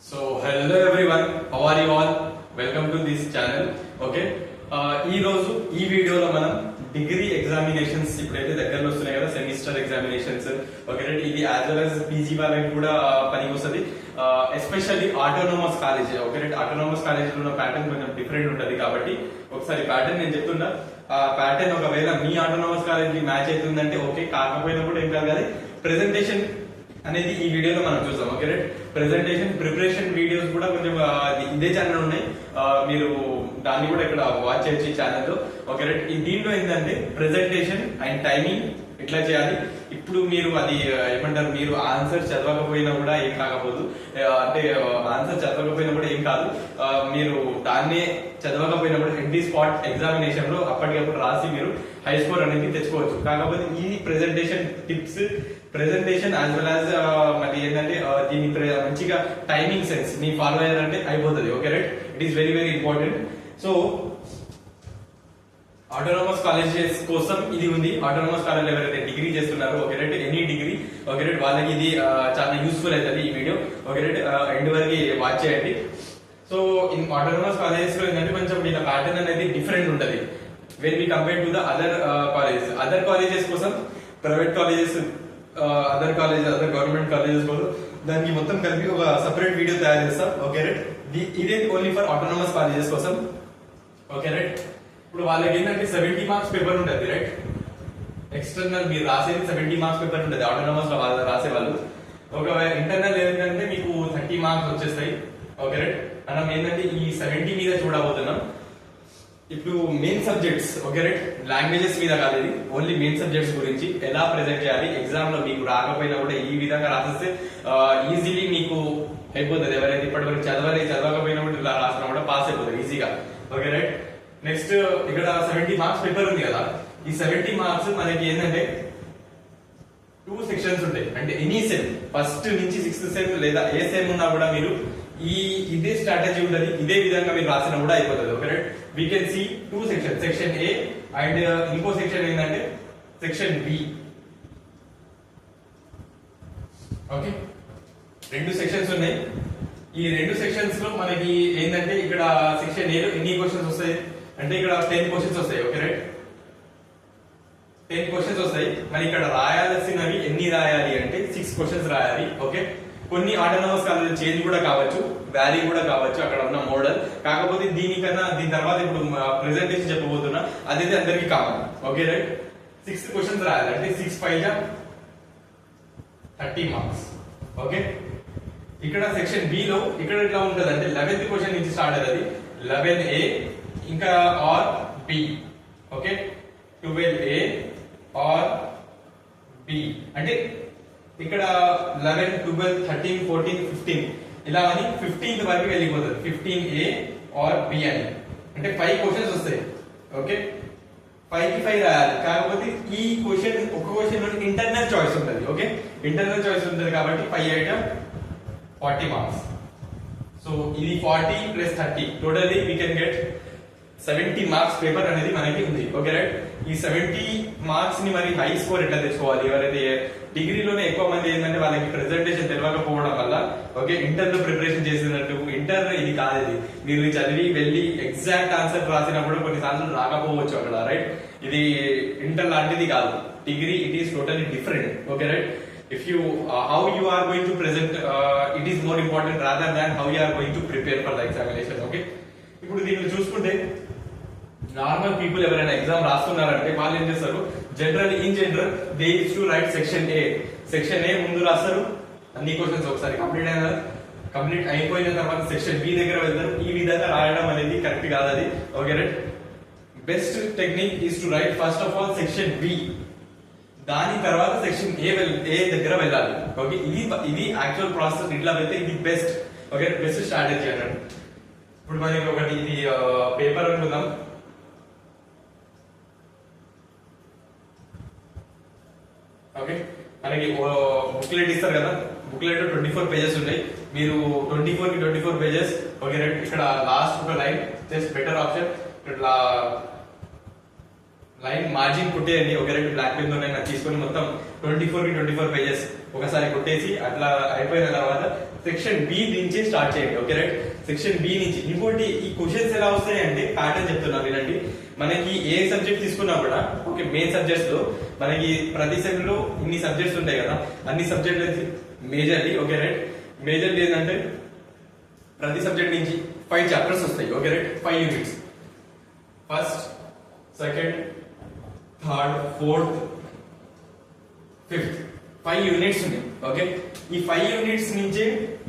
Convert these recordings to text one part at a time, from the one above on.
So hello everyone, how are you all? Welcome to this channel. Okay. ఈ రోజు ఈ వీడియోలో మనం డిగ్రీ ఎగ్జామినేషన్స్ ఇప్పుడైతే దగ్గరలో వస్తున్నాయి కదా, సెమిస్టర్ ఎగ్జామినేషన్స్. ఓకే రైట్, ఇది యాజ్ వెల్ యాజ్ పీజీ వాళ్ళకి కూడా పనికి వస్తుంది. Especially autonomous college. Okay right, autonomous college లో ఉన్న ప్యాటర్న్ కొంచెం డిఫరెంట్ ఉంటది కాబట్టి ఒకసారి ప్యాటర్న్ నేను చెప్తున్నా. ఆ ప్యాటర్న్ ఒకవేళ మీ ఆటోనోమస్ కాలేజ్ కి మ్యాచ్ అవుతుందంటే ఓకే, కాకపోయినా కూడా ఏం కాదు. కానీ ప్రెజెంటేషన్ అనేది ఈ వీడియోలో మనం చూస్తాం. Okay right, presentation preparation videos కూడా కొంచెం ఇదే ఛానల్ ఉన్నాయి, మీరు దాన్ని కూడా ఇక్కడ వాచ్ చేయొచ్చు ఈ ఛానల్లో. ఓకే రైట్, దీంట్లో ఏంటంటే ప్రెజెంటేషన్ అండ్ టైమింగ్ ఎట్లా చేయాలి. ఇప్పుడు మీరు అది ఏమంటారు, మీరు ఆన్సర్ చదవకపోయినా కూడా ఏం కాకపోదు, అంటే ఆన్సర్ చదవకపోయినా కూడా ఏం కాదు, మీరు దాన్నే చదవకపోయినా కూడా ఎట్ ది స్పాట్ ఎగ్జామినేషన్ లో అప్పటికప్పుడు రాసి మీరు హై స్కోర్ అనేది తెచ్చుకోవచ్చు. కాకపోతే ఈ presentation tips, presentation as well as మరి ఏంటంటే దీని మంచిగా టైమింగ్ సెన్స్ ని ఫాలో అయ్యారంటే అయిపోతుంది. Okay right, it is very very important. So autonomous colleges కోసం ఇది ఉంది. ఆటోనోమస్ కాలేజ్ ఎవరైతే డిగ్రీ చేస్తున్నారో, okay right, any degree, okay right, వాళ్ళకి ఇది చాలా యూస్ఫుల్ అవుతుంది ఈ వీడియో. ఓకే రైట్, ఎండ్ వరకు వాచ్ చేయండి. సో ఇన్ ఆటోనోమస్ కాలేజెస్ లో ఏంటంటే కొంచెం వీళ్ళ ప్యాటర్న్ అనేది డిఫరెంట్ ఉంటది when we compare to the other colleges. Other colleges కోసం, private colleges, other government colleges కోసం దానికి మొత్తం కలిపి ఒక సపరేట్ వీడియో తయారు చేస్తాం. ఓకే రైట్, ఇదే ఓన్లీ ఫర్ ఆటోనోమస్ కాలేజెస్ కోసం. ఓకే రైట్, ఇప్పుడు వాళ్ళకి ఏంటంటే 70 మార్క్స్ పేపర్ ఉంటుంది రైట్. ఎక్స్టర్నల్ మీరు రాసేది 70 మార్క్స్ పేపర్ ఉంటుంది ఆటోనోమస్ లో వాళ్ళు రాసే వాళ్ళు. ఒకవేళ ఇంటర్నల్ ఏంటంటే మీకు 30 మార్క్స్ వచ్చేస్తాయి. ఓకే రైట్, మనం ఏంటంటే ఈ 70 మీద చూడబోతున్నాం. ఇప్పుడు main subjects, okay right, languages మీద కాదు, ఇది ఓన్లీ మెయిన్ సబ్జెక్ట్స్ గురించి ఎలా ప్రెజెంట్ చేయాలి. ఎగ్జామ్ లో మీకు రాకపోయినా కూడా ఈ విధంగా రాసేస్తే ఈజీలీ మీకు అయిపోతుంది. ఎవరైతే ఇప్పటివరకు చదవకపోయినా కూడా ఇలా రాసినా కూడా పాస్ అయిపోతుంది ఈజీగా. ఓకే రైట్, నెక్స్ట్ ఇక్కడ 70 మార్క్స్ పేపర్ ఉంది కదా, ఈ 70 మార్క్స్ మనకి ఏంటంటే 2 సెక్షన్స్ ఉంటాయి. అంటే ఎనీ సెమ్, ఫస్ట్ నుంచి 6th సెమ్ లేదా ఏ సెమ్ ఉన్నా కూడా మీరు ఇదే స్ట్రాటజీ ఉంటుంది, ఇదే విధంగా మీరు రాసినా కూడా అయిపోతుంది. Okay right, we can see 2 sections, section A and ఇంకో సెక్షన్ ఏంటంటే సెక్షన్ బి. ఓకే, 2 సెక్షన్స్ ఉన్నాయి. ఈ 2 సెక్షన్స్ లో మనకి ఏంటంటే ఇక్కడ సెక్షన్ ఏ లో ఎన్ని క్వశ్చన్స్ వస్తాయి అంటే ఇక్కడ 10 క్వశ్చన్స్ వస్తాయి. ఓకే రైట్, 10 క్వశ్చన్స్ వస్తాయి. మరి ఇక్కడ రాయాల్సినవి ఎన్ని రాయాలి అంటే 6 క్వశ్చన్స్ రాయాలి. ఓకే, కొన్ని ఆటోనోమస్ కాలేజ్ చేంజ్ కూడా కావచ్చు, వ్యారీ కూడా కావచ్చు అక్కడ ఉన్న మోడల్. కాకపోతే దీని తర్వాత ఇప్పుడు ప్రెజెంటేషన్ చెప్పబోతున్నా, అదైతే అందరికి కావాలి. ఓకే రైట్, 6 క్వశ్చన్స్ రాయాలి అంటే 6 5 30 మార్క్స్. ఓకే, ఇక్కడ సెక్షన్ బి లో ఇక్కడ ఎట్లా ఉంటది అంటే 11th క్వశ్చన్ నుంచి స్టార్ట్ అవుతుంది. 11A ఇంకా or B. Okay, 12A or B అంటే ఇక్కడ 11, 12, 13, 14, 15 ఇలా అని 15th వరకు వెళ్ళిపోతుంది. 15A ఆర్ బి అని అంటే 5 క్వశ్చన్స్ వస్తాయి. ఓకే, 5 కి 5 రాయాలి. కాకపోతే ఈ క్వశ్చన్ ఒక క్వశ్చన్ లో ఇంటర్నల్ చాయిస్ ఉంటుంది. ఓకే, ఇంటర్నల్ చాయిస్ ఉంటుంది కాబట్టి 5 ఐటమ్ 40 మార్క్స్. సో ఇది 40 plus 30 totally we can get 70 marks paper అనేది మనకి ఉంది. ఓకే రైట్, ఈ 70 మార్క్స్ ని మరి హై స్కోర్ ఎట్లా తెచ్చుకోవాలి. ఎవరైతే డిగ్రీలోనే ఎక్కువ మంది ఏంటంటే వాళ్ళకి ప్రెజెంటేషన్ తెలియకపోవడం వల్ల, ఓకే, ఇంటర్ లో ప్రిపరేషన్ చేసినట్టు, ఇంటర్ ఇది కాదు, ఇది మీరు చదివి వెళ్ళి ఎగ్జాక్ట్ ఆన్సర్ రాసినప్పుడు కొన్నిసార్లు రాకపోవచ్చు అక్కడ. రైట్, ఇది ఇంటర్ లాంటిది కాదు, degree it is totally different. Okay right, if you how you are going to present it is more important rather than how you are going to prepare for the examination. Okay, ఇప్పుడు దీన్ని చూసుకుంటే normal people ఎవరైనా exam రాస్తున్నారంటే వాళ్ళు ఏం చేస్తారు, in general they use to right section A. Section ఏ ముందు రాస్తారు అన్ని క్వశ్చన్స్, ఒకసారి కంప్లీట్ అయిపోయిన తర్వాత సెక్షన్ బి దగ్గర వెళ్తారు. ఈ విధంగా రాయడం అనేది కరెక్ట్ కాదు అది. Okay right, best technique is to write first of all section B, దాని తర్వాత సెక్షన్ ఏ దగ్గర వెళ్ళాలి. ఓకే, ఇది యాక్చువల్ ప్రాసెస్, ఇట్లా వెళ్తే ఇది బెస్ట్. ఓకే, బెస్ట్ స్ట్రాటజీ అన్నాడు. ఇప్పుడు మనకి ఒకటి ఇది పేపర్ అనుకుందాం. ఓకే, మనకి బుక్లెట్ ఇస్తారు కదా, బుక్లెట్ 24 పేజెస్ ఉంటాయి. మీరు 24 కి 24 పేజెస్. ఓకే రైట్, ఇక్కడ లాస్ట్ ఒక లైన్ జస్ట్ బెటర్ ఆప్షన్, ఇట్లా లైన్ మార్జిన్ కుట్టేయండి. ఓకే రైట్, బ్లాక్ పెన్ తో తీసుకొని మొత్తం 24 కి 24 పేజెస్. ఒకసారి కొట్టేసి అట్లా అయిపోయిన తర్వాత సెక్షన్ బి నుంచి స్టార్ట్ చేయండి. ఓకే రైట్, సెక్షన్ బి నుంచి. ఇంకోటి ఈ క్వశ్చన్స్ ఎలా వస్తాయి అంటే ప్యాటర్న్ చెప్తున్నాను వినండి. మనకి ఏ సబ్జెక్ట్ తీసుకున్నా కూడా ఓకే, మెయిన్ సబ్జెక్ట్స్ లో మనకి ప్రతి సెమ్ లో ఇన్ని సబ్జెక్ట్స్ ఉంటాయి కదా, అన్ని subject majorly okay right. Majorly ఏంటంటే ప్రతి సబ్జెక్ట్ నుంచి 5 చాప్టర్స్ వస్తాయి. Okay right, 5 units. First, second, third, fourth, fifth 5 units ఉన్నాయి. ఓకే, ఈ 5 యూనిట్స్ నుంచి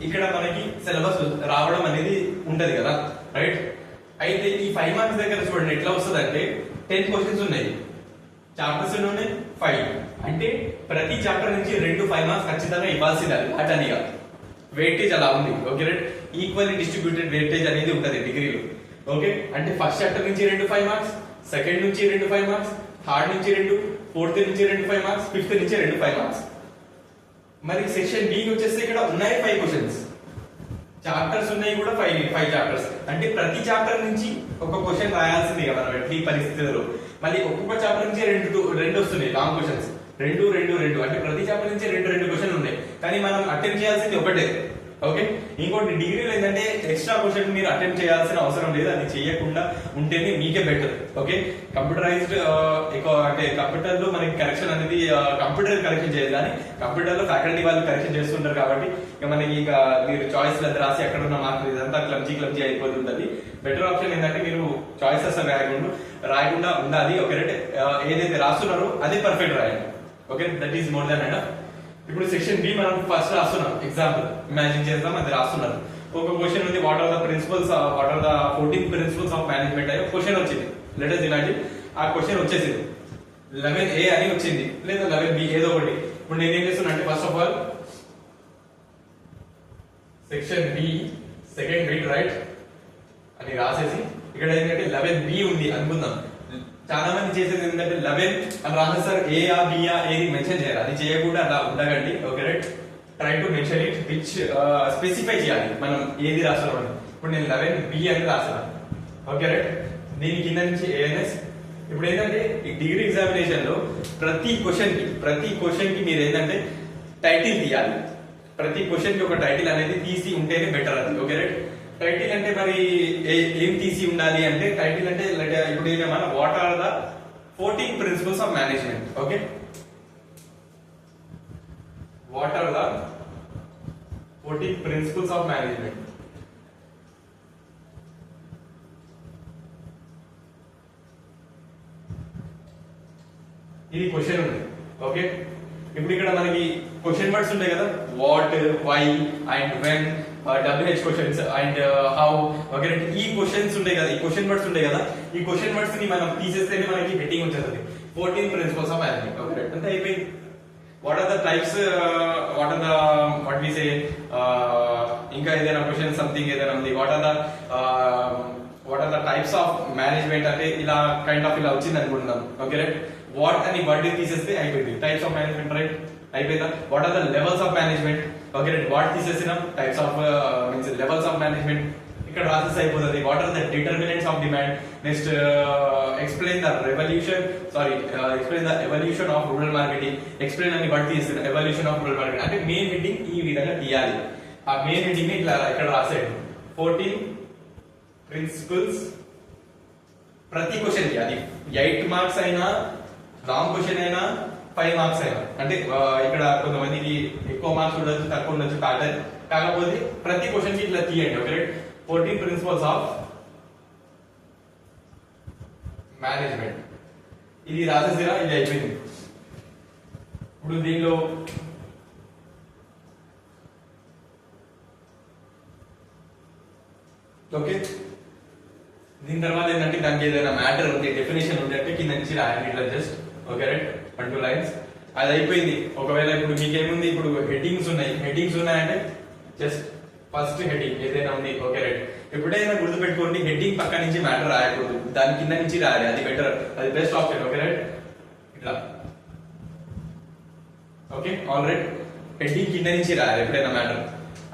ఇక్కడ మనకి సిలబస్ రావడం అనేది ఉంటది కదా రైట్. అయితే ఈ 5 మార్క్స్ దగ్గర చూడండి ఎట్లా వస్తుంది అంటే 10 క్వశ్చన్స్ ఉన్నాయి, చాప్టర్స్ ఉన్నాయి 5. అంటే ప్రతి చాప్టర్ నుంచి 2 5 మార్క్స్ ఖచ్చితంగా ఇవ్వాల్సిందే. అటనిగా వెయిటేజ్ అలా ఉంది. Okay right, equally distributed weightage అనేది ఉంటది డిగ్రీలో. ఓకే, అంటే ఫస్ట్ చాప్టర్ నుంచి 2 5 మార్క్స్, సెకండ్ నుంచి 2 5 మార్క్స్, థర్డ్ నుంచి 2, ఫోర్త్ నుంచి 2 5 మార్క్స్, ఫిఫ్త్ నుంచి 2 5 మార్క్స్. మరి సెక్షన్ బి వచ్చేస్తే ఇక్కడ ఉన్నాయి 5 క్వశ్చన్స్, చాప్టర్స్ ఉన్నాయి కూడా 5 చాప్టర్స్. అంటే ప్రతి చాప్టర్ నుంచి ఒక క్వశ్చన్ రాయాల్సిందే కదా మనం ఎట్టి పరిస్థితుల్లో. మళ్ళీ ఒక్కొక్క చాప్టర్ నుంచి రెండు వస్తున్నాయి లాంగ్ క్వశ్చన్స్, 2 అంటే ప్రతి చాప్టర్ నుంచి 2 క్వశ్చన్ ఉన్నాయి. కానీ మనం అటెంప్ట్ చేయాల్సింది ఒకటే. ఓకే, ఇంకోటి డిగ్రీలో ఏంటంటే ఎక్స్ట్రా క్వశ్చన్ మీరు అటెంప్ట్ చేయాల్సిన అవసరం లేదు, అది చేయకుండా ఉంటేనే మీకే బెటర్. ఓకే, కంప్యూటరైజ్డ్ ఎక్కువ అంటే కంప్యూటర్ లో మనకి కరెక్షన్ అనేది కంప్యూటర్ కరెక్షన్ చేయదు, కానీ కంప్యూటర్ లో ఫ్యాకల్టీ వాళ్ళు కరెక్షన్ చేస్తుంటారు. కాబట్టి ఇక మనకి ఇక మీరు చాయిస్ రాసి అక్కడ ఉన్న మార్కులు ఇదంతా క్లమ్జీ అయిపోతుంటది. బెటర్ ఆప్షన్ ఏంటంటే మీరు చాయిసెస్ రాయకుండా ఉండాలి. ఓకే, ఏదైతే రాస్తున్నారో అదే పర్ఫెక్ట్ రాయండి. Okay, that is more than enough. ఇప్పుడు సెక్షన్ బి మనం ఫస్ట్ రాస్తున్నాం, ఎగ్జాంపుల్ ఇమాజిన్ చేద్దాం, అది రాస్తున్నారు. ఒక క్వశ్చన్ ఉంది, what are the 14 principles of management అయ్యే క్వశ్చన్ వచ్చింది. లెట్ us ఇమాజిన్ ఆ క్వశ్చన్ వచ్చేసింది 11A అని వచ్చింది, లేదా 11B ఏదో ఒకటి. ఇప్పుడు నేను ఏం చేస్తున్నా అంటే first of all section B second bit right అని రాసేసి ఇక్కడ ఏంటంటే 11B ఉంది అనుకుందాం. చాలా మంది చేసేది ఏంటంటే 11 అని రాసేస్తారు, ఏఆ బియా ఏది మెన్షన్ చేయాలి, అది చేయకుండా అలా ఉండకండి. Okay right, try to mention it which specify చేయాలి మనం ఏది రాస్తున్నాం. ఇప్పుడు నేను 11B అని రాస్తాను. ఓకే రైట్, దీని కింద నుంచి ఏఎన్ఎస్. ఇప్పుడు ఏంటంటే ఈ డిగ్రీ ఎగ్జామినేషన్ లో ప్రతి క్వశ్చన్ కి మీరు ఏంటంటే టైటిల్ తీయాలి. ప్రతి క్వశ్చన్ కి ఒక టైటిల్ అనేది తీసి ఉంటేనే బెటర్ అది. ఓకే రైట్, టైటిల్ అంటే మరి ఏం తీసి ఉండాలి అంటే టైటిల్ అంటే ఇప్పుడు ఏమన్నా what are the 14 principles of management. Okay, what are the 14 principles of management. ఇది క్వశ్చన్ ఉంది. ఓకే, ఇప్పుడు ఇక్కడ మనకి క్వశ్చన్ వర్డ్స్ ఉంటాయి కదా, what, why and when, WH questions and how. Okay, ఈ క్వశ్చన్స్ ఉంటాయి కదా, ఈ క్వశ్చన్ వర్డ్స్ ఉంటాయి కదా, ఈ క్వశ్చన్ వర్డ్స్ ని మనం తీసేస్తేనే మనకి హెడ్డింగ్ వచ్చేస్తుంది 14 ప్రిన్సిపల్స్ ఆఫ్ మేనేజ్మెంట్. ఓకే, అంటే అయిపోయింది. What are the types, what we say, ఇంకా ఏదైనా క్వశ్చన్ సంథింగ్ ఏదైనా ఉంది, what are the types of management అంటే ఇలా కైండ్ ఆఫ్ ఇలా వచ్చింది అనుకుంటున్నాం. ఓకే రైట్, వాట్ అని వర్డ్ తీసేస్తే అయిపోయింది టైప్స్ ఆఫ్ మేనేజ్మెంట్ రైట్, అయిపోయిందా. What are the levels of management. Okay right, what తీసేసినాం, types of means levels of management ఇక్కడ రాసేసి అయిపోతుంది. What are the determinants of demand. Next explain the evolution of rural marketing. Explain అని word తీసేసిన evolution of rural marketing అంటే main heading ఈ విధంగా తీయాలి. ఆ మెయిన్ హెడ్డింగ్ ని ఇట్లా ఇక్కడ రాసేయండి 14 ప్రిన్సిపల్స్. ప్రతి క్వశ్చన్ కి అది 8 మార్క్స్ అయినా, లాంగ్ క్వశ్చన్ అయినా, 5 మార్క్స్ అయినా. అంటే ఇక్కడ కొంతమందికి ఎక్కువ మార్క్స్ ఉండొచ్చు, తక్కువ ఉండొచ్చు ప్యాటర్న్. కాకపోతే ప్రతి క్వశ్చన్ కి ఇట్లా తీయండి. ఓకే, 14 ప్రిన్సిపల్స్ ఆఫ్ మేనేజ్మెంట్ ఇది రాసేసిరా, ఇది అయిపోయింది. ఇప్పుడు దీనిలో ఓకే, దీని తర్వాత ఏంటంటే దానికి ఏదైనా మ్యాటర్ ఉంది, డెఫినేషన్ ఉంది అంటే కింద నుంచి రాయండి ఇట్లా జస్ట్. ఓకే రైట్, 1-2 లైన్స్ అది అయిపోయింది. ఒకవేళ ఇప్పుడు మీకేముంది, ఇప్పుడు హెడ్డింగ్స్ ఉన్నాయంటే జస్ట్ ఫస్ట్ హెడ్డింగ్ ఏదైనా ఉంది. ఓకే రైట్, ఎప్పుడైనా గుర్తుపెట్టుకోండి హెడ్డింగ్ పక్క నుంచి మ్యాటర్ రాయకూడదు, దాని కింద నుంచి రాయాలి, అది బెటర్, అది బెస్ట్ ఆప్షన్. ఓకే రైట్, ఇట్లా. ఓకే ఆల్ రైట్, హెడ్డింగ్ కింద నుంచి రాయాలి ఎప్పుడైనా మ్యాటర్.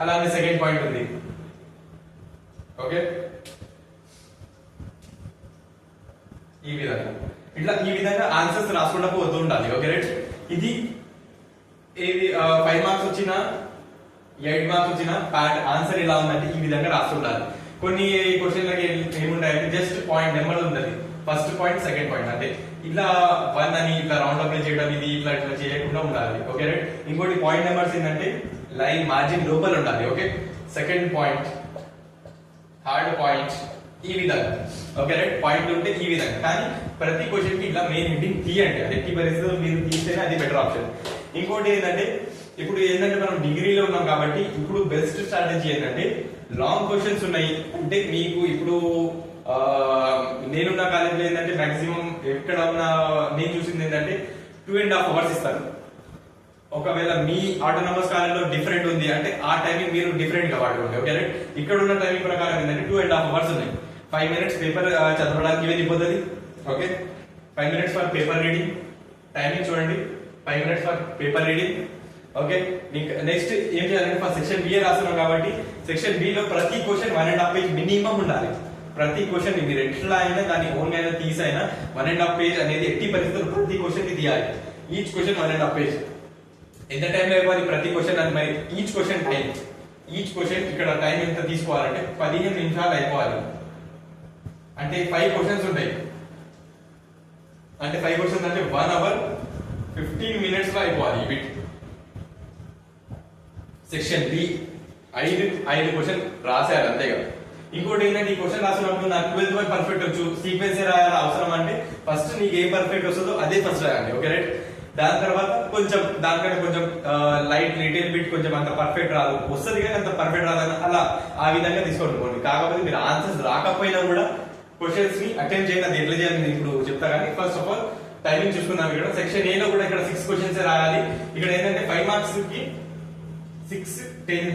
అలానే సెకండ్ పాయింట్ ఉంది. ఓకే, ఈ విధంగా ఆన్సర్స్ రాసుకుంటూ పోతూ ఉండాలి. ఓకే రైట్, ఇది ఏది 5 మార్క్స్ వచ్చినా 8 మార్క్స్ వచ్చినా ఆన్సర్ ఎలా ఉందంటే ఈ విధంగా రాస్తుండాలి. కొన్ని క్వశ్చన్లకి ఏముంటాయంటే జస్ట్ పాయింట్ నెంబర్ ఉంటుంది, ఫస్ట్ పాయింట్ సెకండ్ పాయింట్ అంటే ఇట్లా 1 అని ఇట్లా రౌండ్ అప్ చేయడం, ఇది ఇట్లా ఇట్లా చేయకుండా ఉండాలి. Okay right. ఇంకోటి పాయింట్ నెంబర్స్ ఏంటంటే లైన్ మార్జిన్ లోపల ఉండాలి. Okay. Second point, third point ఈ విధంగా. Okay right. పాయింట్ ఉంటే ఈ విధంగా. కానీ ప్రతి క్వశ్చన్ కి ఇట్లా మెయిన్ హెడ్డింగ్ తీయండి. అది ఎట్టి పరిస్థితుల్లో మీరు తీస్తేనే అది బెటర్ ఆప్షన్. ఇంకోటి ఏంటంటే ఇప్పుడు ఏంటంటే మనం డిగ్రీలో ఉన్నాం కాబట్టి ఇప్పుడు బెస్ట్ స్ట్రాటజీ ఏంటంటే లాంగ్ క్వశ్చన్స్ ఉన్నాయి అంటే మీకు ఇప్పుడు నేనున్న కాలేజీలో ఏంటంటే మాక్సిమం ఎక్కడ ఉన్న నేను చూసింది ఏంటంటే 2.5 అవర్స్ ఇస్తారు. ఒకవేళ మీ ఆటోనమస్ కాలేజీలో డిఫరెంట్ ఉంది అంటే ఆ టైమింగ్ మీరు డిఫరెంట్ గా వాడుకోండి. Okay right. ఇక్కడ ఉన్న టైమింగ్ ప్రకారం ఏంటంటే 2.5 అవర్స్ ఉన్నాయి. 5 minutes పేపర్ చదవడానికి వెళ్ళిపోతుంది. Okay. 5 minutes for paper reading. Timing చూడండి, 5 minutes for paper reading. Okay. Next ఏం చేయాలంటే ఫస్ట్ సెక్షన్ బి రాస్తున్నాం కాబట్టి సెక్షన్ బి లో ప్రతి క్వశ్చన్ 1.5 పేజ్ మినిమం ఉండాలి. ప్రతి క్వశ్చన్ మీరు ఎట్లా అయినా దాన్ని ఓన్ అయినా తీసైనా 1.5 పేజ్ అనేది ఎట్టి పరిస్థితుల్లో ప్రతి క్వశ్చన్ కి తీయాలి. Each question 1.5 page. ఎంత టైంలో అయిపోవాలి ప్రతి క్వశ్చన్ అని మరి each question time. Each question ఇక్కడ టైం ఎంత తీసుకోవాలంటే 15 నిమిషాలు అయిపోవాలి. అంటే 5 క్వశ్చన్స్ ఉంటాయి. అంటే 5 క్వశ్చన్స్ అంటే 1 hour 15 minutes లో అయిపోవాలి. ఈ బిట్ సెక్షన్ బి 5 క్వశ్చన్ రాశారు అంతేగా. ఇంకోటి ఏంటంటే ఈ క్వశ్చన్ రాసినప్పుడు నాకు 12th వరకు పర్ఫెక్ట్ వచ్చు, సీక్వెన్స్ రాయాలి అవసరం అంటే ఫస్ట్ నీకు ఏ పర్ఫెక్ట్ వస్తుందో అదే ఫస్ట్ రాయాలి. Okay right. దాని తర్వాత కొంచెం దానికంటే కొంచెం లైట్ లిటిల్ బిట్ కొంచెం అంత పర్ఫెక్ట్ రాదు, వస్తుంది కానీ అంత పర్ఫెక్ట్ రాదని అలా ఆ విధంగా తీసుకోండి. కాకపోతే మీరు ఆన్సర్స్ రాకపోయినా కూడా క్వశ్చన్స్ ని అటెంప్ట్ చేయండి. అది ఎట్లా చేయాలి నేను ఇప్పుడు చెప్తా. కానీ ఫస్ట్ ఆఫ్ ఆల్ టైమింగ్ చూసుకున్నాం. ఇక్కడ సెక్షన్ ఏ లో కూడా ఇక్కడ 6 క్వశ్చన్స్ రాయాలి. ఇక్కడ ఏంటంటే 5 మార్క్స్ కి 6 10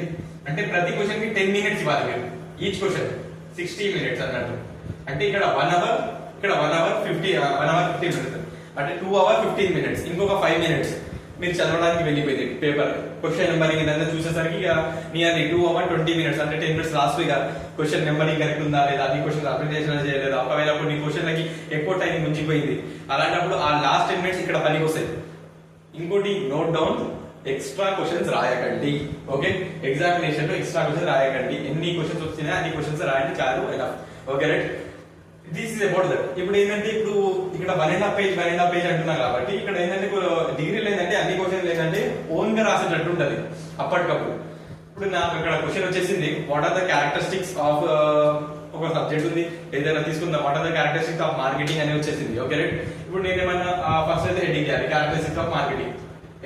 అంటే ప్రతి క్వశ్చన్ కి 10 minutes ఇవ్వాలి మీరు. ఈచ్ క్వశ్చన్ 60 minutes అన్నట్టు. అంటే ఇక్కడ 1 hour, ఇక్కడ 1 hour 15 minutes అంటే 2 hours 15 minutes. ఇంకొక 5 minutes మీరు చదవడానికి వెళ్ళిపోయింది పేపర్ క్వశ్చన్ నెంబరింగ్ ఇదంతా చూసేసరికి నియర్లీ 2 hours 20 minutes అంటే 10 minutes లాస్ట్ ఇక క్వశ్చన్ నెంబరింగ్ కరెక్ట్ ఉందా లేదా, అన్ని క్వశ్చన్ అప్లికేషన్ చేయలేదా, ఒకవేళ కొన్ని క్వశ్చన్లకి ఎక్కువ టైం ముంచిపోయింది అలాంటప్పుడు ఆ లాస్ట్ 10 minutes ఇక్కడ పనికి వస్తాయి. ఇంకోటి నోట్ డౌన్, ఎక్స్ట్రా క్వశ్చన్స్ రాయకండి. ఓకే. ఎగ్జామినేషన్ లో ఎక్స్ట్రా క్వశ్చన్స్ రాయకండి. ఎన్ని క్వశ్చన్స్ వచ్చినా అన్ని క్వశ్చన్స్ రాయండి చాలు. Okay right. This is about that. ఇప్పుడు ఏంటంటే ఇప్పుడు ఇక్కడ 1.5 పేజ్ అంటున్నా కాబట్టి ఇక్కడ ఏంటంటే డిగ్రీలో ఏంటంటే అన్ని క్వశ్చన్లు ఏంటంటే ఓన్ గా రాసేటట్టు ఉంటది అప్పటికప్పుడు. ఇప్పుడు నాకు ఇక్కడ క్వశ్చన్ వచ్చేసింది what are the characteristics of ఒక సబ్జెక్ట్ ఉంది ఏదైనా తీసుకుందాం, what are the characteristics of marketing అని వచ్చేసింది. Okay right. ఇప్పుడు నేను ఏమన్నా ఫస్ట్ అయితే హెడ్డింగ్ చేయాలి క్యారెక్టరిస్టిక్స్ ఆఫ్ మార్కెటింగ్.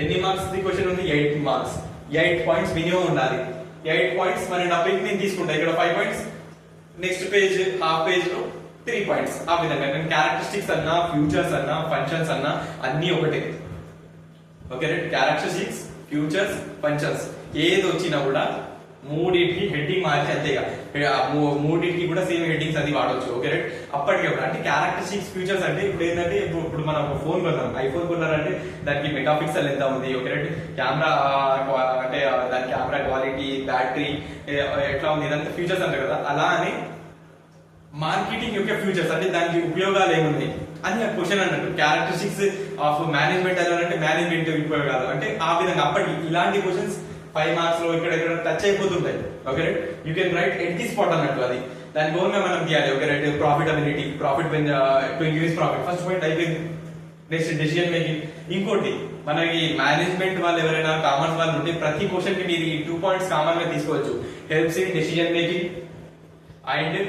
ఎన్ని మార్క్స్ ది క్వశ్చన్ ఉంది? 8 marks. 8 points మినిమం ఉండాలి. 8 points 1.5 పేజ్ నేను తీసుకుంటా. ఇక్కడ 5 points, next page half page లో 3 points. ఆ విధంగా నేను క్యారెక్టరిస్టిక్స్ అన్నా ఫ్యూచర్స్ అన్నా ఫంక్షన్స్ అన్నా అన్ని ఒకటే. Okay right. Characteristics, futures, functions ఏది వచ్చినా కూడా మూడింటికి హెడ్డింగ్ మార్చి అంతేగా మూడింటికి కూడా సేమ్ హెడ్డింగ్స్ అది వాడవచ్చు. Okay right. అప్పటికప్పుడు అంటే క్యారెక్టరిస్టిక్స్ ఫ్యూచర్స్ అంటే ఇప్పుడు ఏంటంటే ఇప్పుడు మనం ఒక ఫోన్ కొన్నాం, ఐఫోన్ కొన్నారంటే దానికి మెగా పిక్సెల్ ఎంత ఉంది. Okay right. కెమెరా అంటే దాని కెమెరా క్వాలిటీ, బ్యాటరీ ఎట్లా ఉంది ఇదంతా ఫ్యూచర్స్ అంటారు కదా. అలా అని మార్కెటింగ్ యొక్క ఫ్యూచర్స్ అంటే దానికి ఉపయోగాలు ఏమున్నాయి అని క్వశ్చన్ అన్నట్టు. క్యారెక్టరిస్టిక్స్ ఆఫ్ మేనేజ్మెంట్ అంటే మేనేజ్మెంట్ ఉపయోగాలు అంటే ఆ విధంగా అప్పటి ఇలాంటి క్వశ్చన్స్ 5 marks లో ఇక్కడ టచ్ అయిపోతుంటాయి. Okay right. You can write at the spot అన్నట్టు. అది దానికి ఓన్ గా మనం తీయాలి. Okay right. Profitability, profit to increase profit first point అయిపోయింది. Next decision making. ఇంకోటి మనకి మేనేజ్మెంట్ వాళ్ళు ఎవరైనా కామర్స్ వాళ్ళు ఉంటే ప్రతి క్వశ్చన్ కి మీరు ఈ 2 points కామన్ గా తీసుకోవచ్చు. Helps in decision making and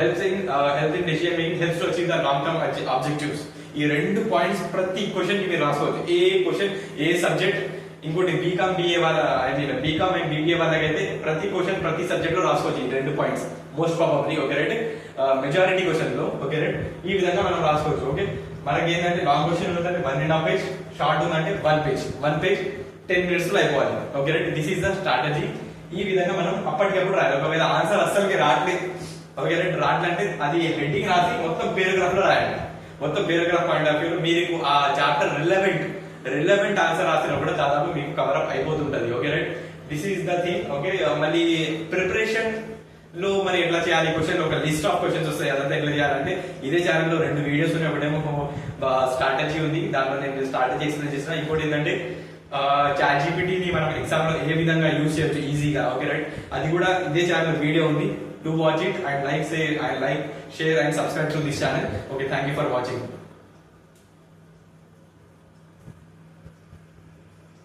helps in decision making, helps to achieve the long term objectives. ఈ 2 points ప్రతి క్వశ్చన్ కి మీరు రాసుకోవచ్చు. ఏ క్వశ్చన్ ఏ సబ్జెక్ట్. ఇంకోటి బీకామ్ బిఏ వాళ్ళ బీకామ్ అండ్ బీబీఏ వాళ్ళకైతే ప్రతి క్వశ్చన్ ప్రతి సబ్జెక్ట్ లో రాసుకోవచ్చు ఈ 2 points most probably. Okay right. Majority question లో. Okay right. ఈ విధంగా మనం రాసుకోవచ్చు. ఓకే. మనకి ఏంటంటే లాంగ్ క్వశ్చన్ ఉందంటే 1.5 పేజ్, షార్ట్ ఉందంటే 1 పేజ్ 10 minutes లో అయిపోవాలి. Okay right. This is the strategy. ఈ విధంగా మనం అప్పటికప్పుడు రాయాలి. ఒకవేళ ఆన్సర్ అస్సలకి రావట్లేదు, ఓకే రైట్, రావట్లంటే అది హెడ్డింగ్ రాసి మొత్తం పేరాగ్రాఫ్ లో రాయాలి. మొత్తం పేరాగ్రాఫ్ పాయింట్ ఆఫ్ వ్యూ మీకు ఆ చాప్టర్ రిలవెంట్ ఆన్సర్ రాసినప్పుడు దాదాపు మీకు కవర్ అప్ అయిపోతుంటది. Okay right. This is the thing. Okay. మళ్ళీ ప్రిపరేషన్ లో మరి ఎట్లా చేయాలి క్వశ్చన్ ఒక లిస్ట్ ఆఫ్ క్వశ్చన్స్ వస్తాయి. అదంతా ఎట్లా చేయాలంటే ఇదే ఛానల్ లో 2 వీడియోస్ ఉన్నాయి. ఒకటేమో స్ట్రాటజీ ఉంది, దాంట్లో నేను స్ట్రాటజీ ఎక్స్ప్లెయిన్ చేసిన. ఇంకోటి ఏంటంటే చాట్ జీపీటీని మనం ఎగ్జామ్ లో ఏ విధంగా యూజ్ చేయొచ్చు ఈజీగా. ఓకే రైట్, అది కూడా ఇదే ఛానల్ వీడియో ఉంది. Do watch it and like, share and subscribe to this channel. Okay, thank you for watching.